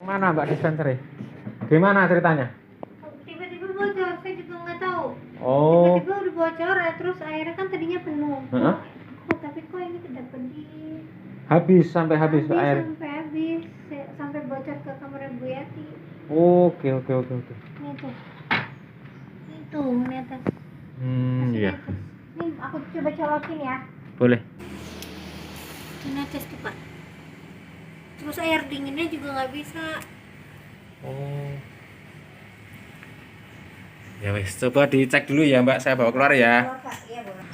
Mana Mbak dispenser? Gimana ceritanya? Tiba-tiba bocor, saya juga nggak tahu. Oh. Tiba-tiba udah bocor ya, terus airnya kan tadinya penuh. Heeh. Tapi kok ini dapat di Habis sampai habis air. sampai habis, sampai bocor ke kamar Bu Yati. Oke. Nih tuh. Itu di atas. Iya. Nih aku coba colokin ya. Boleh. Ini atas tuh Pak. Terus air dinginnya juga nggak bisa. Oh. Ya wes, coba dicek dulu ya Mbak, saya bawa keluar ya. Keluar, Pak. Iya boleh.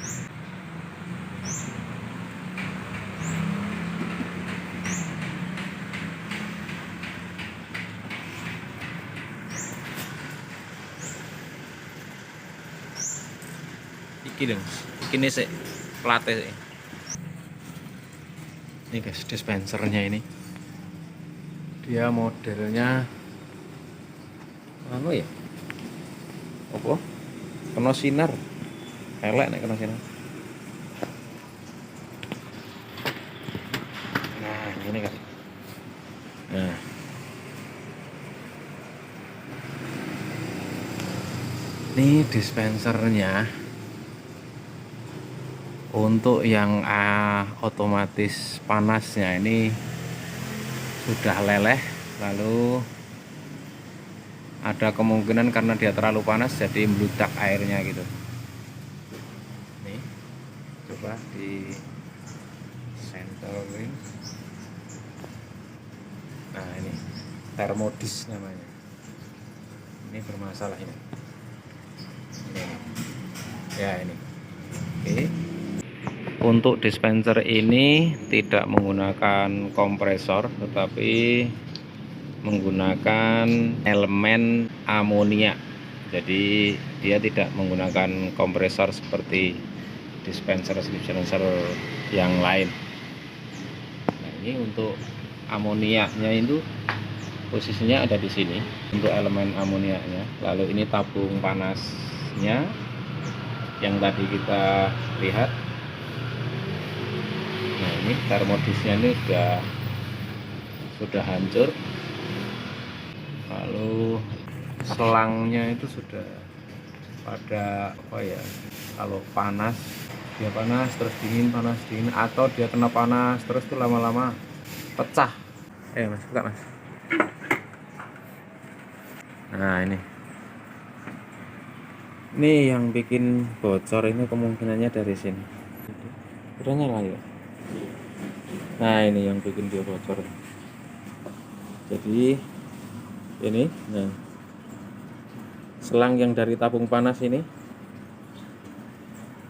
Iki dong, ini sih plate sih. Ini guys, dispensernya ini. Dia modelnya anu ya? Apa? Kena sinar. Elek nek kena sinar. Nah, ini kan. Nah. Ini dispensernya. Untuk yang otomatis panasnya ini sudah leleh, lalu ada kemungkinan karena dia terlalu panas jadi meludak airnya gitu. Nih, coba di centering. Nah ini termodis namanya. Ini bermasalah ini. Ya ini. Oke. Untuk dispenser ini tidak menggunakan kompresor tetapi menggunakan elemen amonia. Jadi dia tidak menggunakan kompresor seperti dispenser yang lain. Nah, ini untuk amoniaknya itu posisinya ada di sini untuk elemen amoniaknya. Lalu ini tabung panasnya yang tadi kita lihat. Nah ini termodisnya ini sudah hancur, lalu selangnya itu sudah pada apa ya, kalau panas dia panas terus dingin, panas dingin, atau dia kena panas terus tuh lama-lama pecah. Mas buka mas. Nah ini yang bikin bocor ini kemungkinannya dari sini. Udah nyala ya. Nah ini yang bikin dia bocor. Jadi ini, nah selang yang dari tabung panas ini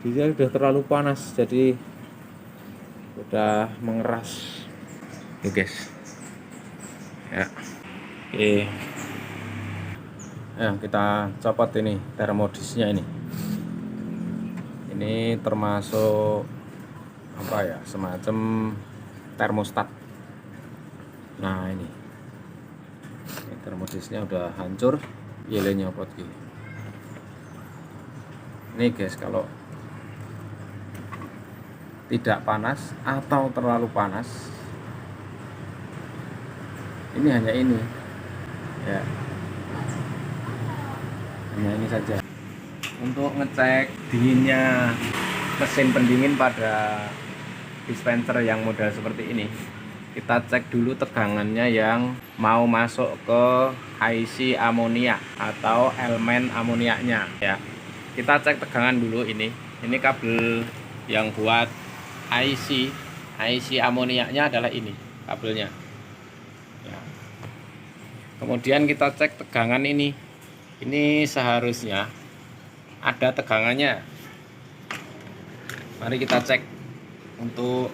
dia udah terlalu panas, jadi udah mengeras. Oke guys. Ya. Oke. Nah kita copot ini termodisnya ini. Ini termasuk apa ya, semacam termostat. Nah ini termodisnya udah hancur, yelenya nyopot gini. Ini guys, kalau tidak panas atau terlalu panas, ini hanya ini ya, hanya ini saja. Untuk ngecek dinginnya mesin pendingin pada dispenser yang model seperti ini, kita cek dulu tegangannya yang mau masuk ke IC amonia atau elemen amoniaknya ya. Kita cek tegangan dulu ini kabel yang buat IC amoniaknya adalah ini kabelnya ya. Kemudian kita cek tegangan ini seharusnya ada tegangannya. Mari kita cek untuk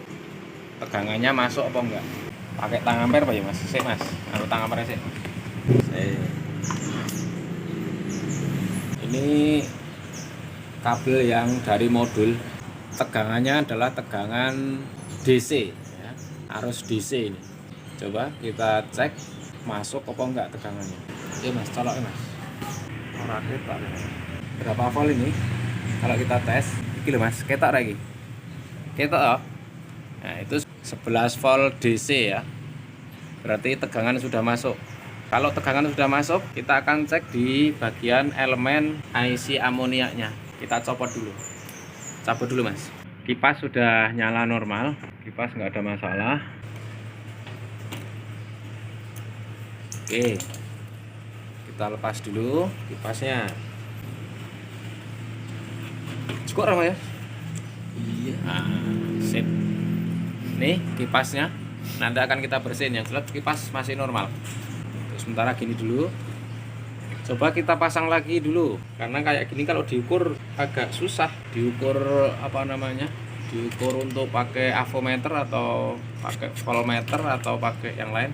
tegangannya masuk apa enggak. Pakai tang ampere apa ya mas? Sik mas, tang ampere sik. Ini kabel yang dari modul, tegangannya adalah tegangan DC ya, arus DC ini. Coba kita cek masuk apa enggak tegangannya. Oke mas, colok ya mas. Berapa volt ini? Kalau kita tes, iki lho mas, ketok lagi. Ketok oh. Nah itu 11 volt DC ya, berarti tegangan sudah masuk. Kalau tegangan sudah masuk, kita akan cek di bagian elemen IC amoniaknya. Kita copot dulu. Cabut dulu mas. Kipas sudah nyala normal, kipas nggak ada masalah. Oke, kita lepas dulu kipasnya. Cukup ramah ya? Iya. Nah, sip. Nih kipasnya. Nanti akan kita bersihin. Yang jelas kipas masih normal. Sementara gini dulu, coba kita pasang lagi dulu, karena kayak gini kalau diukur agak susah diukur diukur untuk pakai avometer atau pakai voltmeter atau pakai yang lain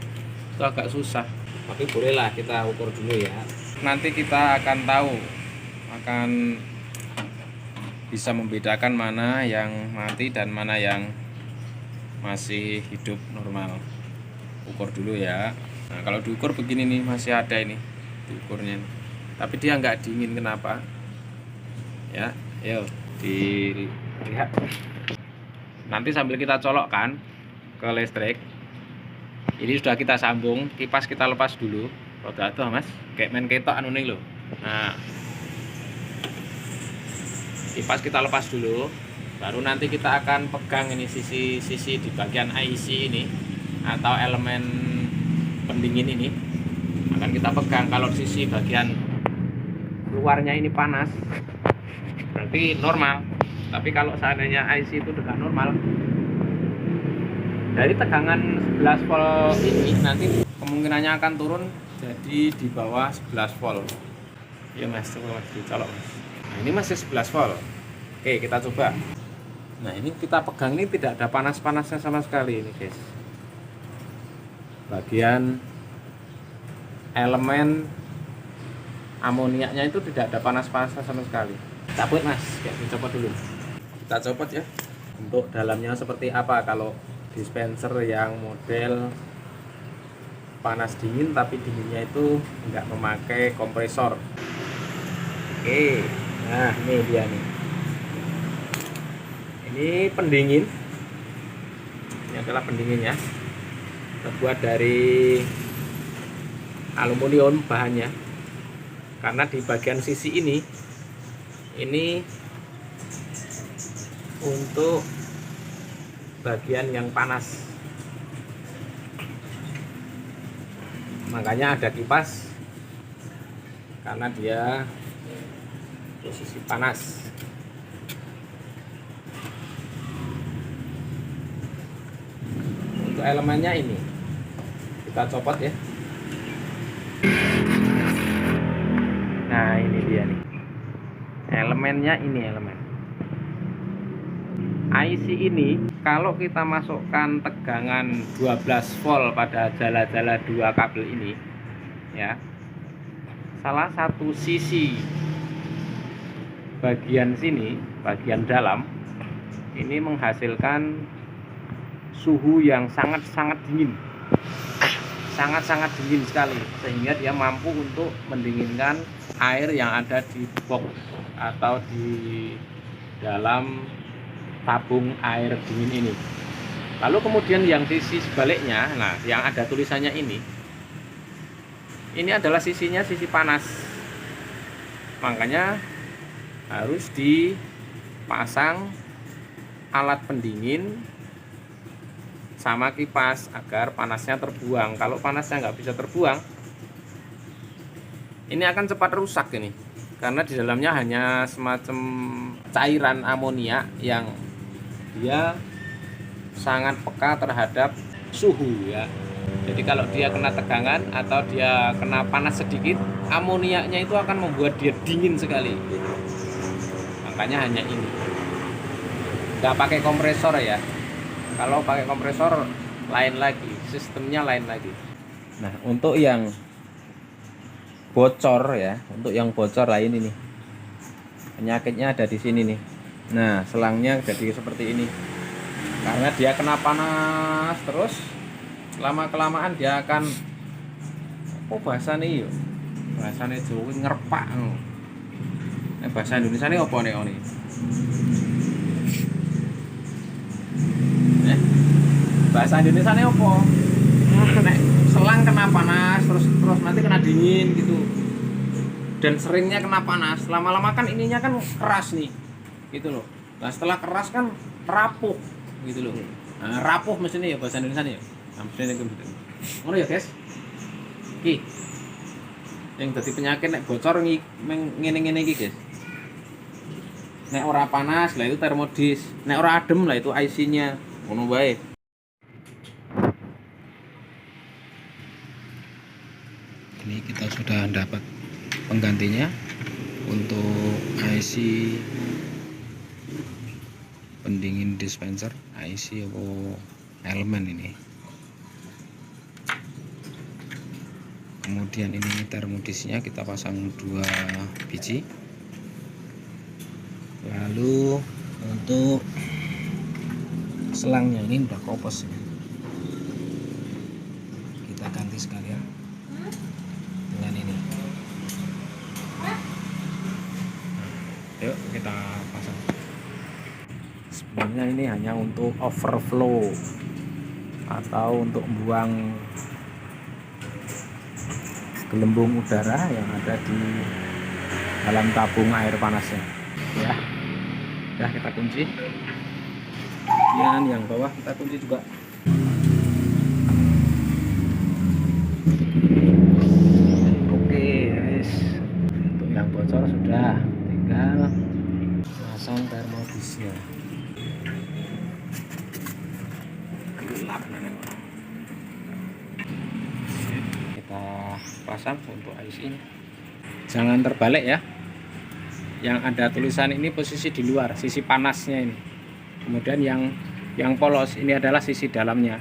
itu agak susah, tapi bolehlah kita ukur dulu ya. Nanti kita akan tahu, akan bisa membedakan mana yang mati dan mana yang masih hidup normal. Ukur dulu ya. Nah kalau diukur begini nih, masih ada ini diukurnya, tapi dia nggak dingin. Kenapa ya? Yuk dilihat. Nanti sambil kita colokkan ke listrik. Ini sudah kita sambung, kipas kita lepas dulu. Roda tuh mas, kayak main ketok anu nih loh. Nah kipas kita lepas dulu, baru nanti kita akan pegang ini sisi di bagian IC ini atau elemen pendingin ini akan kita pegang. Kalau sisi bagian luarnya ini panas berarti normal, tapi kalau seandainya IC itu tidak normal, dari tegangan 11 volt ini nanti kemungkinannya akan turun jadi di bawah 11 volt. Ya mas, coba mas dicolok mas. Nah ini masih 11 volt. Oke kita coba. Nah ini kita pegang, ini tidak ada panas-panasnya sama sekali ini guys. Bagian elemen amoniaknya itu tidak ada panas-panasnya sama sekali. Cabut mas, kayak dicopot dulu. Kita copot ya. Untuk dalamnya seperti apa kalau dispenser yang model panas dingin, tapi dinginnya itu enggak memakai kompresor. Oke, nah ini dia nih. Ini pendingin. Ini adalah pendinginnya. Terbuat dari aluminium bahannya, karena di bagian sisi ini untuk bagian yang panas, makanya ada kipas karena dia posisi panas. Untuk elemennya ini kita copot ya. Nah ini dia nih elemennya, ini elemen IC ini. Kalau kita masukkan tegangan 12 volt pada jala-jala dua kabel ini ya, salah satu sisi bagian sini, bagian dalam ini menghasilkan suhu yang sangat-sangat dingin, sangat-sangat dingin sekali, sehingga dia mampu untuk mendinginkan air yang ada di box atau di dalam tabung air dingin ini. Lalu kemudian yang sisi sebaliknya, nah yang ada tulisannya ini adalah sisinya sisi panas, makanya harus dipasang alat pendingin sama kipas agar panasnya terbuang. Kalau panasnya nggak bisa terbuang, ini akan cepat rusak ini, karena di dalamnya hanya semacam cairan amonia yang dia sangat peka terhadap suhu ya. Jadi kalau dia kena tegangan atau dia kena panas sedikit, amoniaknya itu akan membuat dia dingin sekali. Makanya hanya ini, nggak pakai kompresor ya. Kalau pakai kompresor lain lagi, sistemnya lain lagi. Nah untuk yang bocor ya, untuk yang bocor lain ini penyakitnya ada di sini nih. Nah selangnya jadi seperti ini, karena dia kena panas terus, lama kelamaan dia akan bahasa nih yuk, bahasanya Jawa ngerpak. Bahasa Indonesia ini apa nih oni? Bahasa Indonesia ini apa? Nek selang kena panas, terus nanti kena dingin gitu. Dan seringnya kena panas, lama-lama kan ininya kan keras nih, gitu loh. Nah setelah keras kan rapuh, gitu loh. Nah, rapuh mesinnya ya bahasa Indonesia ya. Nah, mesinnya gitu. Ngono ya guys. Ki, yang jadi penyakit nek bocor ngene-ngene iki guys. Nek ora panas lah itu termodis, nek ora adem lah itu IC-nya. Ngono bae. Ini kita sudah dapat penggantinya untuk IC pendingin dispenser, IC atau elemen ini. Kemudian ini termodisnya kita pasang 2 biji. Lalu untuk selangnya ini udah kopos, kita ganti sekalian dengan ini. Yuk kita pasang. Sebenarnya ini hanya untuk overflow atau untuk buang gelembung udara yang ada di dalam tabung air panasnya ya. Udah kita kunci, kemudian yang bawah kita kunci juga. Oke guys, untuk yang bocor sudah, tinggal pasang termodisnya. Gelap kita pasang untuk IC-nya. Jangan terbalik ya. Yang ada tulisan ini posisi di luar, sisi panasnya ini. Kemudian yang polos ini adalah sisi dalamnya.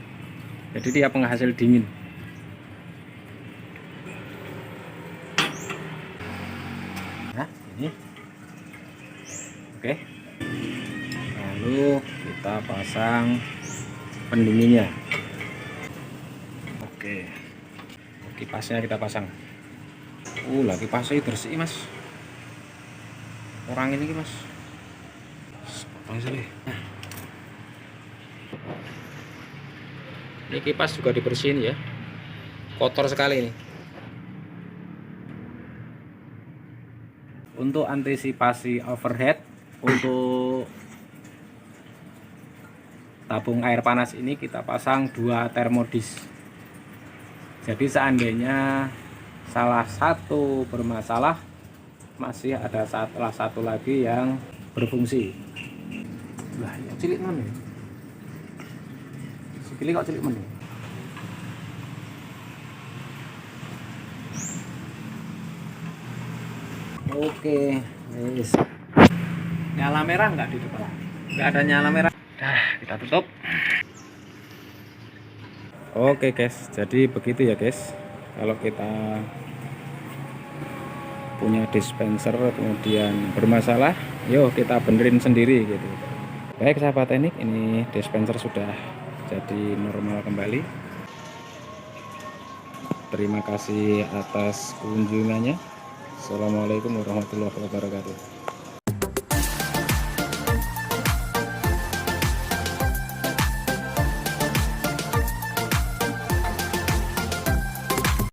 Jadi dia penghasil dingin. Nah, ini. Oke. Lalu kita pasang pendinginnya. Oke. Kipasnya kita pasang. Lah kipasnya bersih mas. Orang ini mas. Nah. Ini kipas juga dibersihin ya. Kotor sekali ini. Untuk antisipasi overheat, untuk tabung air panas ini kita pasang 2 termodis. Jadi seandainya salah satu bermasalah, masih ada salah satu lagi yang berfungsi. Lah, yang cilik mana? Sikile kok cilik mana? Oke, guys. Nyala merah nggak di depan? Nggak ada nyala merah. Dah, kita tutup. Oke guys, jadi begitu ya guys. Kalau kita punya dispenser kemudian bermasalah, yuk kita benerin sendiri gitu. Baik sahabat teknik, ini dispenser sudah jadi normal kembali. Terima kasih atas kunjungannya. Assalamualaikum warahmatullahi wabarakatuh.